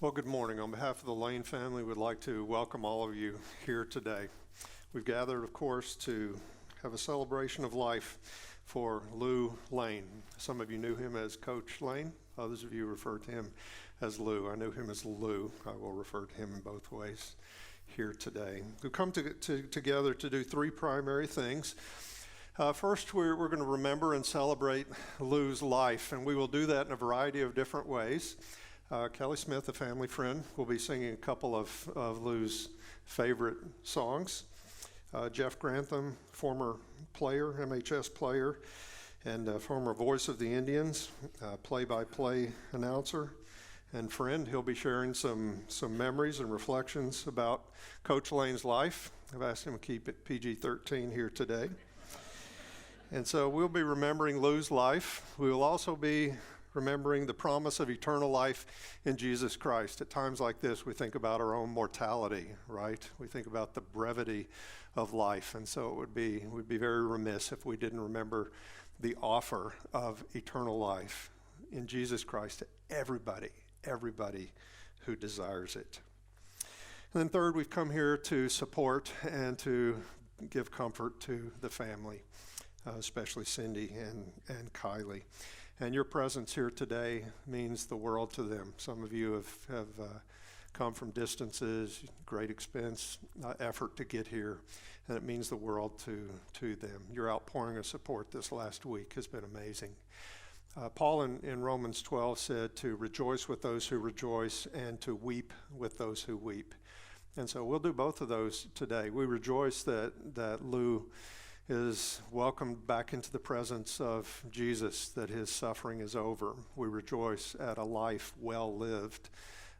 Well, good morning. On behalf of the Lane family, we'd like to welcome all of you here today. We've gathered, of course, to have a celebration of life for Lew Lane. Some of you knew him as Coach Lane. Others of you refer to him as Lew. I knew him as Lew. I will refer to him in both ways here today. We've come together to do three primary things. First, we're going to remember and celebrate Lew's life, and we will do that in a variety of different ways. Kelly Smith, a family friend, will be singing a couple of Lew's favorite songs. Jeff Grantham, former player, MHS player, and former voice of the Indians, play-by-play announcer and friend. He'll be sharing some memories and reflections about Coach Lane's life. I've asked him to keep it PG-13 here today. And so we'll be remembering Lew's life. We will also be remembering the promise of eternal life in Jesus Christ. At times like this, we think about our own mortality, right? We think about the brevity of life. And so we'd be very remiss if we didn't remember the offer of eternal life in Jesus Christ to everybody who desires it. And then third, we've come here to support and to give comfort to the family, especially Cindy and Kylie. And your presence here today means the world to them. Some of you have come from distances, great expense, effort to get here, and it means the world to them. Your outpouring of support this last week has been amazing. Paul in Romans 12 said to rejoice with those who rejoice and to weep with those who weep. And so we'll do both of those today. We rejoice that Lew is welcomed back into the presence of Jesus, that his suffering is over. We rejoice at a life well lived,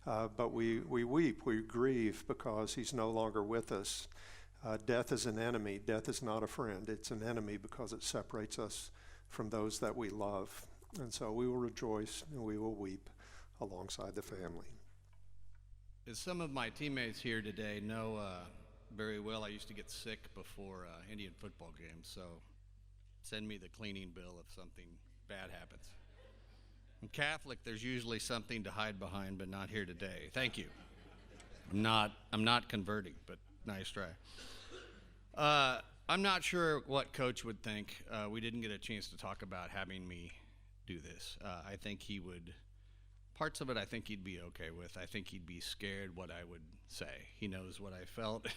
but we weep, we grieve because he's no longer with us. Death is an enemy. Death is not a friend. It's an enemy because it separates us from those that we love. And so we will rejoice and we will weep alongside the family. As some of my teammates here today know very well, I used to get sick before Indian football games, so send me the cleaning bill if something bad happens. I'm Catholic, there's usually something to hide behind, but not here today. Thank you. I'm not converting, but nice try. I'm not sure what Coach would think. We didn't get a chance to talk about having me do this. I think he would, parts of it I think he'd be okay with. I think he'd be scared what I would say. He knows what I felt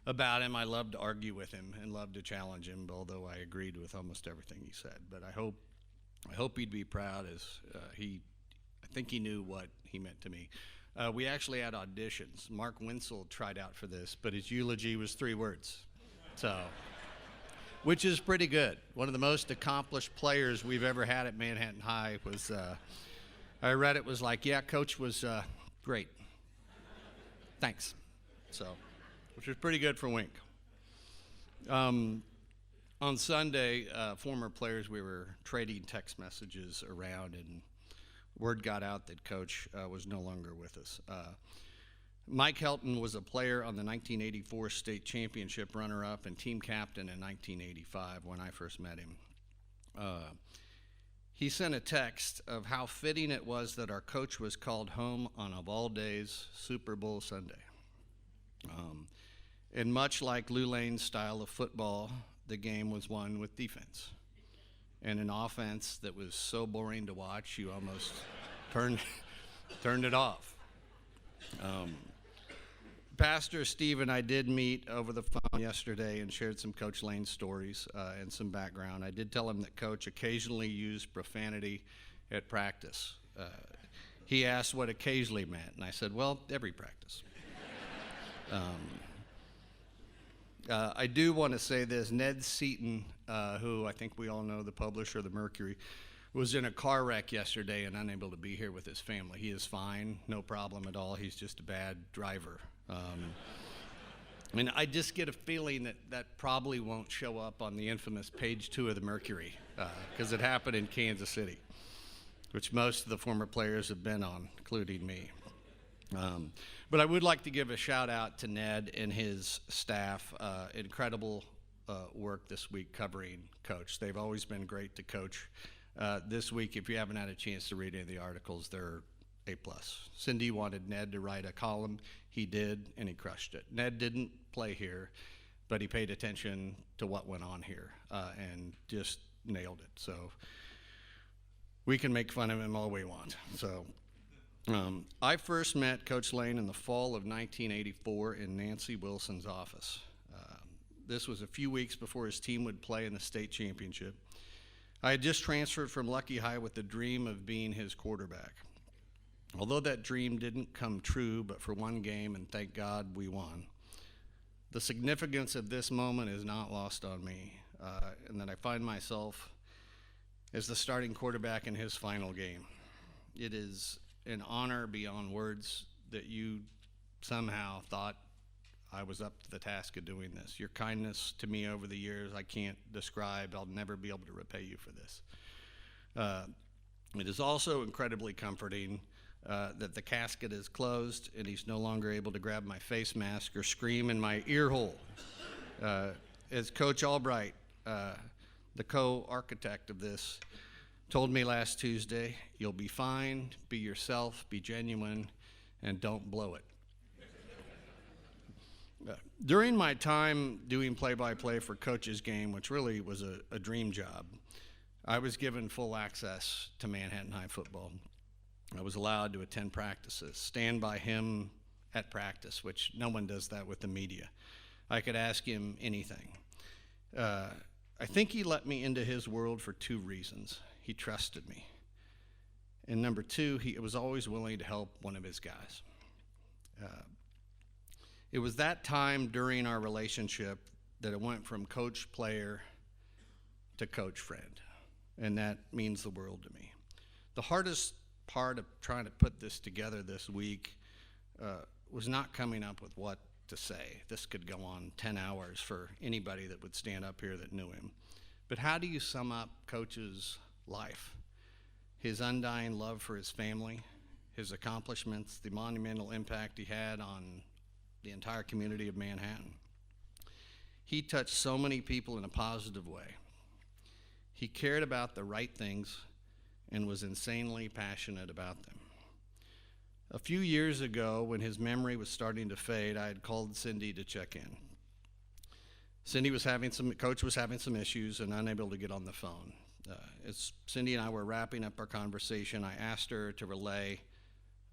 about him. I love to argue with him and love to challenge him, although I agreed with almost everything he said. But I hope he'd be proud, as I think he knew what he meant to me. We actually had auditions. Mark Winsell tried out for this, but his eulogy was 3 words, so, which is pretty good. One of the most accomplished players we've ever had at Manhattan High was, I read it was like, yeah, Coach was great. Thanks. So, which was pretty good for Wink. On Sunday, former players, we were trading text messages around, and word got out that Coach was no longer with us. Mike Helton was a player on the 1984 state championship runner-up and team captain in 1985 when I first met him. He sent a text of how fitting it was that our coach was called home on, of all days, Super Bowl Sunday. And much like Lew Lane's style of football, the game was won with defense. And an offense that was so boring to watch, you almost turned it off. Pastor Steve and I did meet over the phone yesterday and shared some Coach Lane stories and some background. I did tell him that Coach occasionally used profanity at practice. He asked what occasionally meant, and I said, well, every practice. I do want to say this. Ned Seaton, who I think we all know, the publisher of the Mercury, was in a car wreck yesterday and unable to be here with his family. He is fine, no problem at all. He's just a bad driver. And I just get a feeling that probably won't show up on the infamous page 2 of the Mercury, because it happened in Kansas City, which most of the former players have been on, including me. But I would like to give a shout out to Ned and his staff. Incredible work this week covering Coach. They've always been great to Coach. This week, if you haven't had a chance to read any of the articles, they're A+. Cindy wanted Ned to write a column. He did, and he crushed it. Ned didn't play here, but he paid attention to what went on here and just nailed it. So we can make fun of him all we want. So I first met Coach Lane in the fall of 1984 in Nancy Wilson's office. This was a few weeks before his team would play in the state championship. I had just transferred from Lucky High with the dream of being his quarterback. Although that dream didn't come true, but for one game, and thank God we won. The significance of this moment is not lost on me, and that I find myself as the starting quarterback in his final game. It is an honor beyond words that you somehow thought I was up to the task of doing this. Your kindness to me over the years, I can't describe. I'll never be able to repay you for this. It is also incredibly comforting that the casket is closed and he's no longer able to grab my face mask or scream in my ear hole. As Coach Albright, the co-architect of this, told me last Tuesday, you'll be fine, be yourself, be genuine, and don't blow it. During my time doing play-by-play for Coach's game, which really was a dream job, I was given full access to Manhattan High football. I was allowed to attend practices, stand by him at practice, which no one does that with the media. I could ask him anything. I think he let me into his world for two reasons. He trusted me. And number two, he was always willing to help one of his guys. It was that time during our relationship that it went from coach-player to coach-friend, and that means the world to me. The hardest part of trying to put this together this week was not coming up with what to say. This could go on 10 hours for anybody that would stand up here that knew him. But how do you sum up Coach's life? His undying love for his family, his accomplishments, the monumental impact he had on the entire community of Manhattan. He touched so many people in a positive way. He cared about the right things and was insanely passionate about them. A few years ago, when his memory was starting to fade, I had called Cindy to check in. Coach was having some issues and unable to get on the phone. As Cindy and I were wrapping up our conversation, I asked her to relay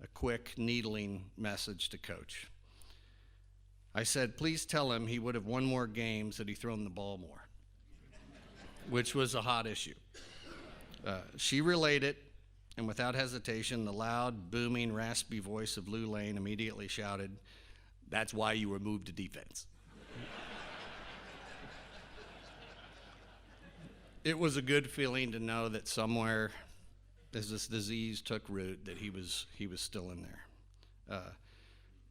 a quick, needling message to Coach. I said, please tell him he would have won more games had he thrown the ball more, which was a hot issue. She relayed it, and without hesitation, the loud, booming, raspy voice of Lew Lane immediately shouted, that's why you were moved to defense. It was a good feeling to know that somewhere, as this disease took root, that he was still in there.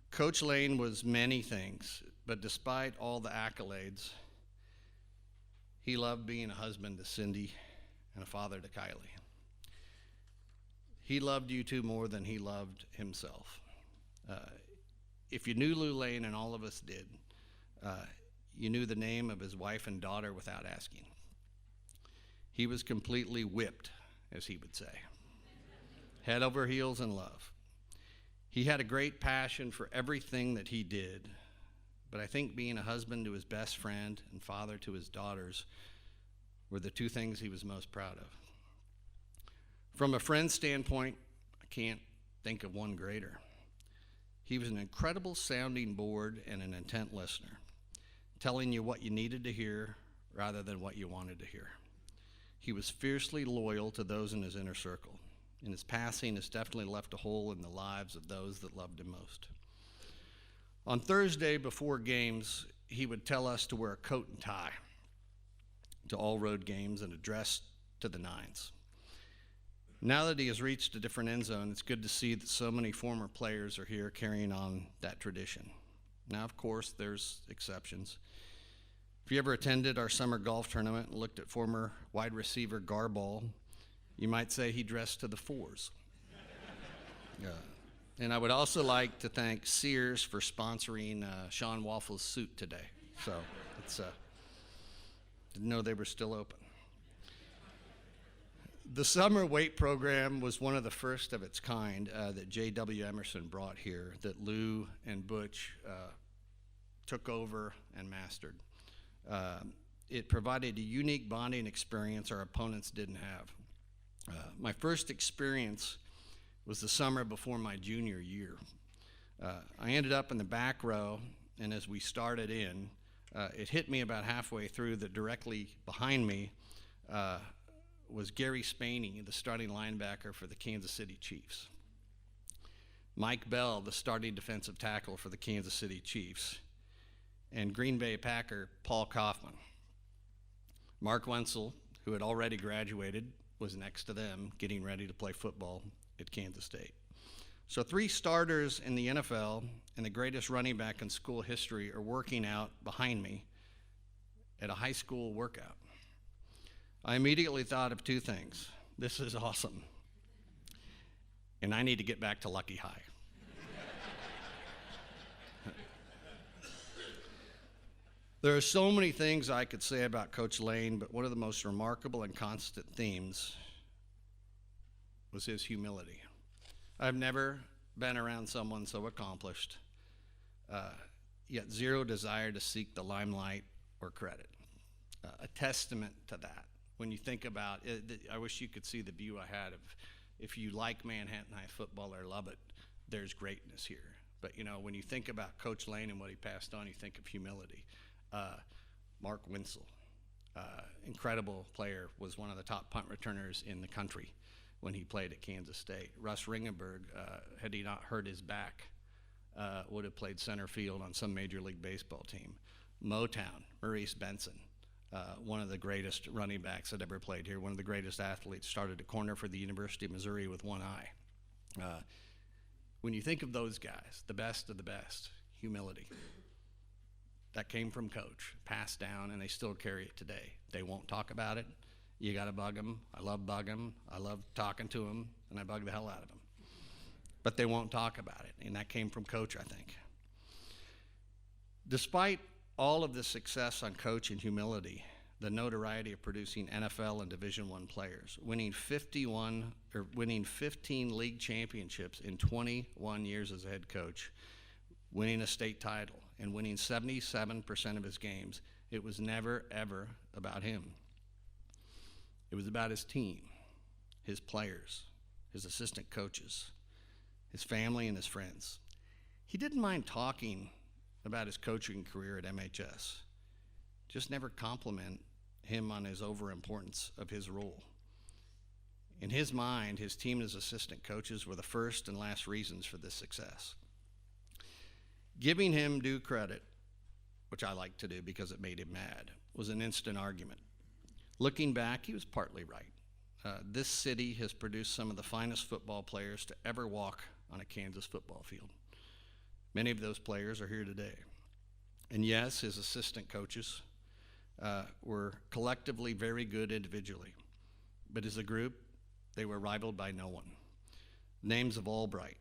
Coach Lane was many things, but despite all the accolades, he loved being a husband to Cindy and a father to Kylie. He loved you two more than he loved himself. If you knew Lew Lane, and all of us did, you knew the name of his wife and daughter without asking. He was completely whipped, as he would say, head over heels in love. He had a great passion for everything that he did, but I think being a husband to his best friend and father to his daughters were the two things he was most proud of. From a friend standpoint, I can't think of one greater. He was an incredible sounding board and an intent listener, telling you what you needed to hear rather than what you wanted to hear. He was fiercely loyal to those in his inner circle, and his passing has definitely left a hole in the lives of those that loved him most. On Thursday before games, he would tell us to wear a coat and tie to all road games and a dress to the nines. Now that he has reached a different end zone, it's good to see that so many former players are here carrying on that tradition. Now, of course, there's exceptions. If you ever attended our summer golf tournament and looked at former wide receiver Garball, you might say he dressed to the fours. And I would also like to thank Sears for sponsoring Sean Waffle's suit today. So it's didn't know they were still open. The summer weight program was one of the first of its kind that J.W. Emerson brought here, that Lew and Butch took over and mastered. It provided a unique bonding experience our opponents didn't have. My first experience was the summer before my junior year. I ended up in the back row, and as we started in, it hit me about halfway through that directly behind me was Gary Spaney, the starting linebacker for the Kansas City Chiefs. Mike Bell, the starting defensive tackle for the Kansas City Chiefs. And Green Bay Packer Paul Kaufman. Mark Wenzel, who had already graduated, was next to them getting ready to play football at Kansas State. So 3 starters in the NFL and the greatest running back in school history are working out behind me at a high school workout. I immediately thought of 2 things. This is awesome. And I need to get back to Lucky High. There are so many things I could say about Coach Lane, but one of the most remarkable and constant themes was his humility. I've never been around someone so accomplished, yet zero desire to seek the limelight or credit. A testament to that. When you think about it, I wish you could see the view I had of, if you like Manhattan High football or love it, there's greatness here. But you know, when you think about Coach Lane and what he passed on, you think of humility. Mark Wenzel, incredible player, was one of the top punt returners in the country when he played at Kansas State. Russ Ringenberg, had he not hurt his back, would have played center field on some Major League Baseball team. Motown, Maurice Benson, one of the greatest running backs that ever played here, one of the greatest athletes, started at corner for the University of Missouri with one eye. When you think of those guys, the best of the best, humility. That came from Coach, passed down, and they still carry it today. They won't talk about it. You got to bug them. I love bug them. I love talking to them, and I bug the hell out of them. But they won't talk about it, and that came from Coach, I think. Despite all of the success on Coach and humility, the notoriety of producing NFL and Division I players, winning 15 league championships in 21 years as a head coach, winning a state title, and winning 77% of his games, it was never, ever about him. It was about his team, his players, his assistant coaches, his family, and his friends. He didn't mind talking about his coaching career at MHS, just never compliment him on his overimportance of his role. In his mind, his team and his assistant coaches were the first and last reasons for this success. Giving him due credit, which I like to do because it made him mad, was an instant argument. Looking back, he was partly right. This city has produced some of the finest football players to ever walk on a Kansas football field. Many of those players are here today. And yes, his assistant coaches were collectively very good individually, but as a group, they were rivaled by no one. Names of Albright,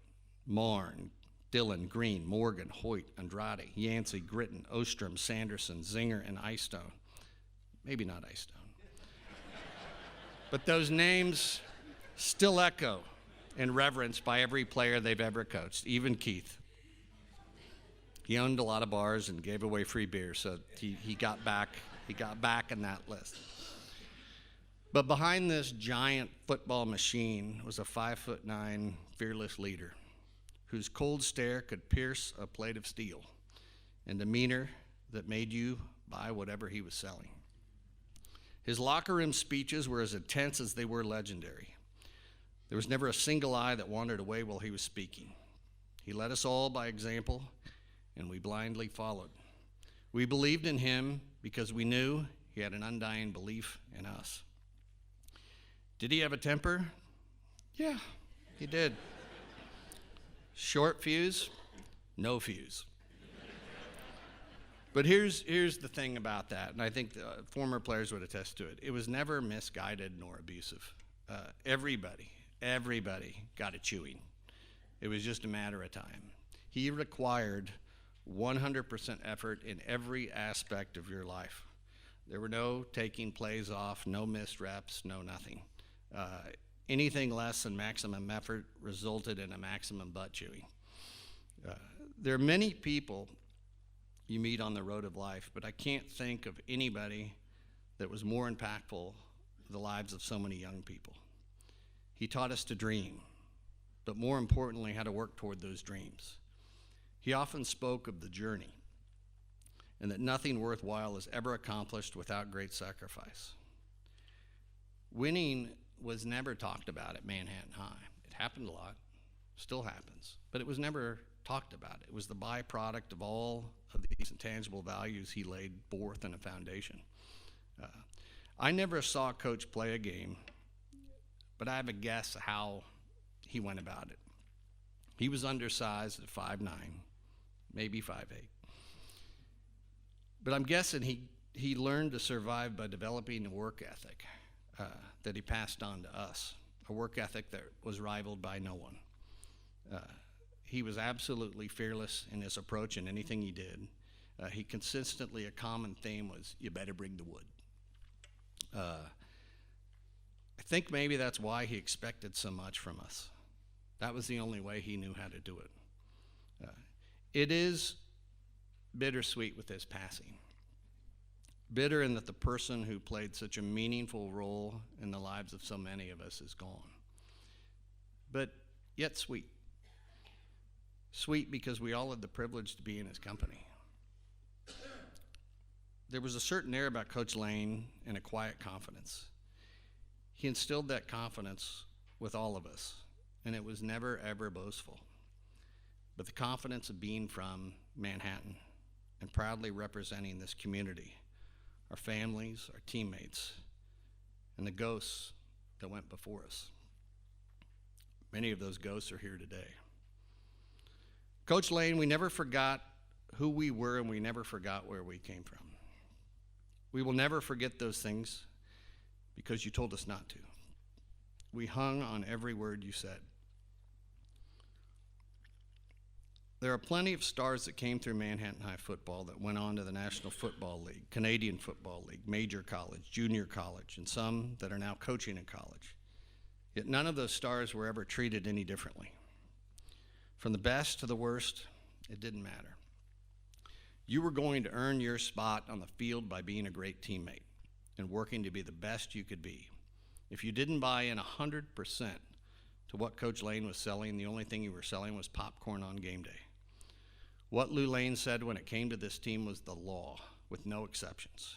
Marn, Dillon, Green, Morgan, Hoyt, Andrade, Yancey, Gritton, Ostrom, Sanderson, Zinger, and Eyestone. Maybe not Eyestone. But those names still echo in reverence by every player they've ever coached, even Keith. He owned a lot of bars and gave away free beer, so he got back in that list. But behind this giant football machine was a 5'9" fearless leader whose cold stare could pierce a plate of steel, and demeanor that made you buy whatever he was selling. His locker room speeches were as intense as they were legendary. There was never a single eye that wandered away while he was speaking. He led us all by example, and we blindly followed. We believed in him because we knew he had an undying belief in us. Did he have a temper? Yeah, he did. Short fuse, no fuse. But here's the thing about that, and I think the former players would attest to it. It was never misguided nor abusive. Everybody got a chewing. It was just a matter of time. He required 100% effort in every aspect of your life. There were no taking plays off, no missed reps, no nothing. Anything less than maximum effort resulted in a maximum butt chewing. There are many people you meet on the road of life, but I can't think of anybody that was more impactful in the lives of so many young people. He taught us to dream, but more importantly, how to work toward those dreams. He often spoke of the journey and that nothing worthwhile is ever accomplished without great sacrifice. Winning was never talked about at Manhattan High. It happened a lot, still happens, but it was never talked about. It was the byproduct of all of these intangible values he laid forth in a foundation. I never saw Coach play a game, but I have a guess how he went about it. He was undersized at 5'9", maybe 5'8". But I'm guessing he learned to survive by developing a work ethic that he passed on to us, a work ethic that was rivaled by no one. He was absolutely fearless in his approach in anything he did. He consistently, a common theme was, you better bring the wood. I think maybe that's why he expected so much from us. That was the only way he knew how to do it. It is bittersweet with his passing. Bitter in that the person who played such a meaningful role in the lives of so many of us is gone. But yet sweet. Sweet because we all had the privilege to be in his company. There was a certain air about Coach Lane and a quiet confidence. He instilled that confidence with all of us, and it was never, ever boastful, but the confidence of being from Manhattan and proudly representing this community, our families, our teammates, and the ghosts that went before us. Many of those ghosts are here today. Coach Lane, we never forgot who we were, and we never forgot where we came from. We will never forget those things because you told us not to. We hung on every word you said. There are plenty of stars that came through Manhattan High football that went on to the National Football League, Canadian Football League, major college, junior college, and some that are now coaching in college. Yet none of those stars were ever treated any differently. From the best to the worst, it didn't matter. You were going to earn your spot on the field by being a great teammate and working to be the best you could be. If you didn't buy in 100% to what Coach Lane was selling, the only thing you were selling was popcorn on game day. What Lew Lane said when it came to this team was the law, with no exceptions.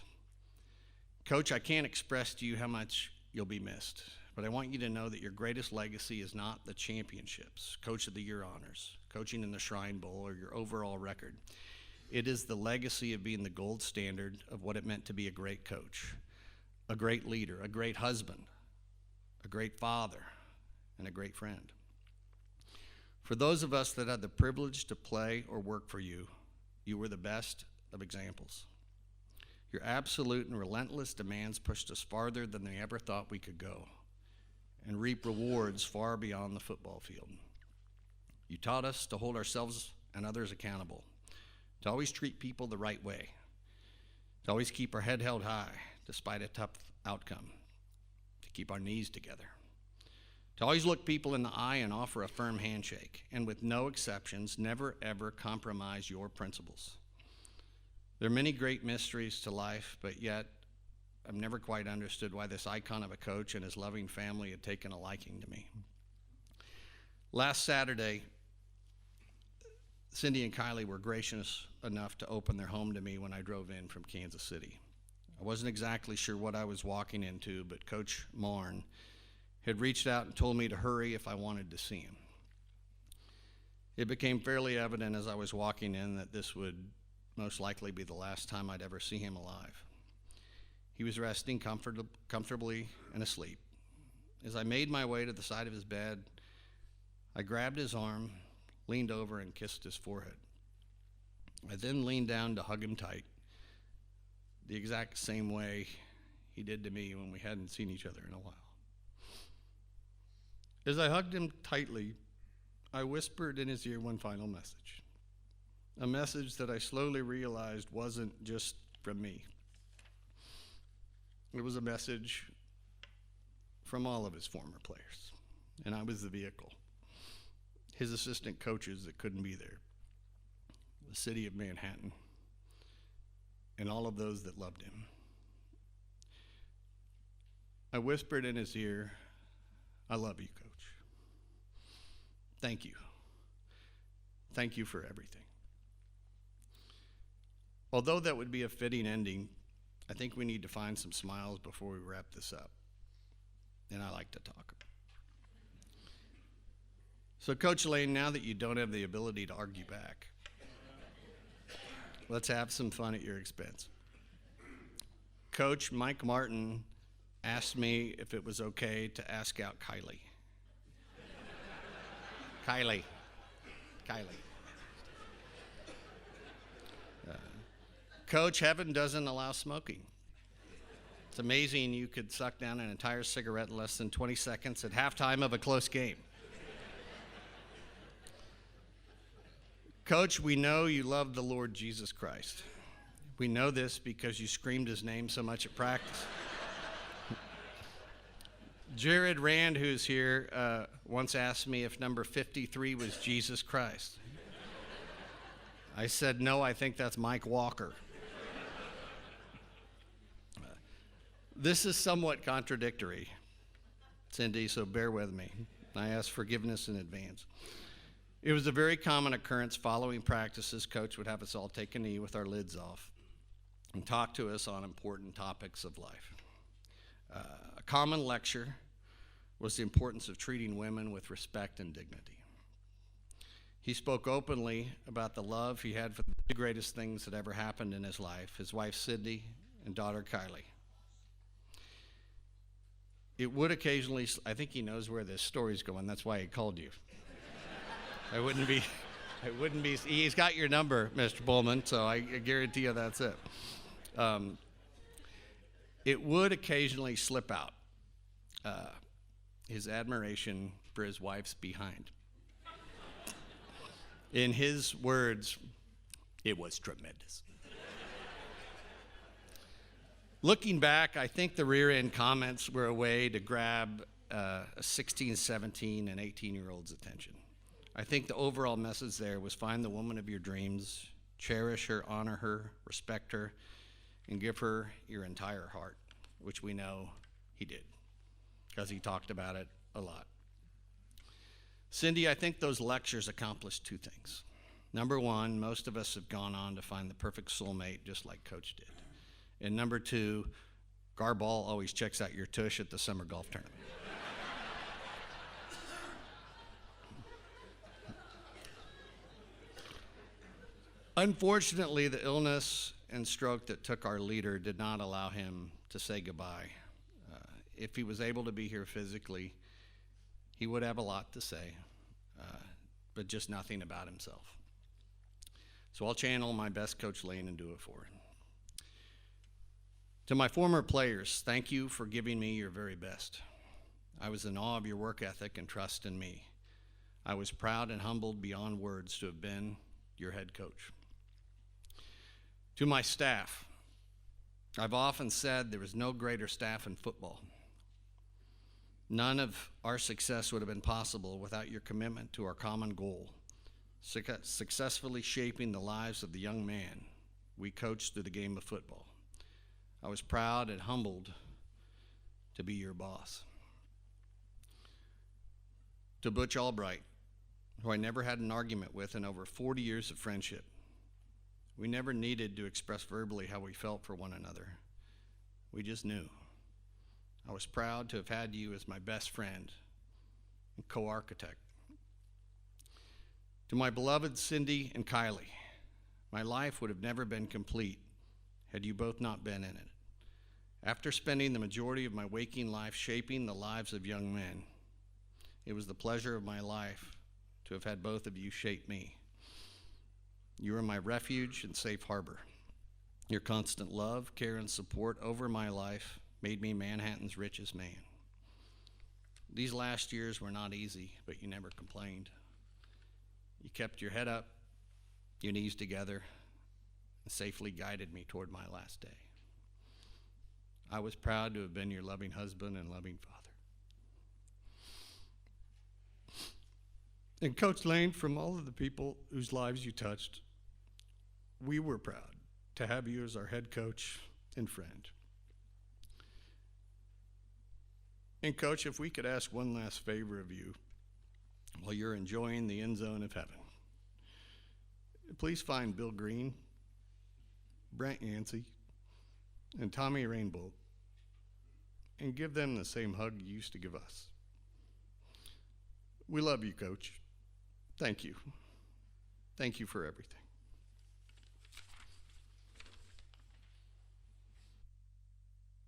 Coach, I can't express to you how much you'll be missed, but I want you to know that your greatest legacy is not the championships, Coach of the Year honors, coaching in the Shrine Bowl, or your overall record. It is the legacy of being the gold standard of what it meant to be a great coach, a great leader, a great husband, a great father, and a great friend. For those of us that had the privilege to play or work for you, you were the best of examples. Your absolute and relentless demands pushed us farther than we ever thought we could go and reap rewards far beyond the football field. You taught us to hold ourselves and others accountable, to always treat people the right way, to always keep our head held high despite a tough outcome, to keep our knees together, to always look people in the eye and offer a firm handshake, and with no exceptions, never ever compromise your principles. There are many great mysteries to life, but yet I've never quite understood why this icon of a coach and his loving family had taken a liking to me. Last Saturday, Cindy and Kylie were gracious enough to open their home to me when I drove in from Kansas City. I wasn't exactly sure what I was walking into, but Coach Marn had reached out and told me to hurry if I wanted to see him. It became fairly evident as I was walking in that this would most likely be the last time I'd ever see him alive. He was resting comfortably and asleep. As I made my way to the side of his bed, I grabbed his arm, leaned over, and kissed his forehead. I then leaned down to hug him tight, the exact same way he did to me when we hadn't seen each other in a while. As I hugged him tightly, I whispered in his ear one final message, a message that I slowly realized wasn't just from me. It was a message from all of his former players, and I was the vehicle. His assistant coaches that couldn't be there, the city of Manhattan, and all of those that loved him. I whispered in his ear, "I love you, Coach. Thank you. Thank you for everything." Although that would be a fitting ending, I think we need to find some smiles before we wrap this up. And I like to talk. So, Coach Lane, now that you don't have the ability to argue back, let's have some fun at your expense. Coach Mike Martin asked me if it was okay to ask out Kylie. Kylie. Coach, heaven doesn't allow smoking. It's amazing you could suck down an entire cigarette in less than 20 seconds at halftime of a close game. Coach, we know you love the Lord Jesus Christ. We know this because you screamed his name so much at practice. Jared Rand, who's here, once asked me if number 53 was Jesus Christ. I said, no, I think that's Mike Walker. This is somewhat contradictory, Cindy, so bear with me. I ask forgiveness in advance. It was a very common occurrence following practices. Coach would have us all take a knee with our lids off and talk to us on important topics of life. A common lecture was the importance of treating women with respect and dignity. He spoke openly about the love he had for the two greatest things that ever happened in his life, his wife Cindy and daughter Kylie. It would occasionally, I think he knows where this story's going, that's why he called you. I wouldn't be, he's got your number, Mr. Pullman, so I guarantee you that's it. It would occasionally slip out, his admiration for his wife's behind. In his words, it was tremendous. Looking back, I think the rear end comments were a way to grab a 16, 17, and 18-year-old's attention. I think the overall message there was find the woman of your dreams, cherish her, honor her, respect her, and give her your entire heart, which we know he did, because he talked about it a lot. Cindy, I think those lectures accomplished two things. Number one, most of us have gone on to find the perfect soulmate, just like Coach did. And number two, Garball always checks out your tush at the summer golf tournament. Unfortunately, the illness and stroke that took our leader did not allow him to say goodbye. If he was able to be here physically, he would have a lot to say, but just nothing about himself. So I'll channel my best Coach Lane and do it for him. To my former players, thank you for giving me your very best. I was in awe of your work ethic and trust in me. I was proud and humbled beyond words to have been your head coach. To my staff, I've often said there is no greater staff in football. None of our success would have been possible without your commitment to our common goal, successfully shaping the lives of the young man we coached through the game of football. I was proud and humbled to be your boss. To Butch Albright, who I never had an argument with in over 40 years of friendship. We never needed to express verbally how we felt for one another. We just knew. I was proud to have had you as my best friend and co-architect. To my beloved Cindy and Kylie, my life would have never been complete had you both not been in it. After spending the majority of my waking life shaping the lives of young men, it was the pleasure of my life to have had both of you shape me. You were my refuge and safe harbor. Your constant love, care, and support over my life made me Manhattan's richest man. These last years were not easy, but you never complained. You kept your head up, your knees together, and safely guided me toward my last day. I was proud to have been your loving husband and loving father. And Coach Lane, from all of the people whose lives you touched, we were proud to have you as our head coach and friend. And Coach, if we could ask one last favor of you while you're enjoying the end zone of heaven, please find Bill Green, Brent Yancey, and Tommy Rainbow and give them the same hug you used to give us. We love you, Coach. Thank you. Thank you for everything.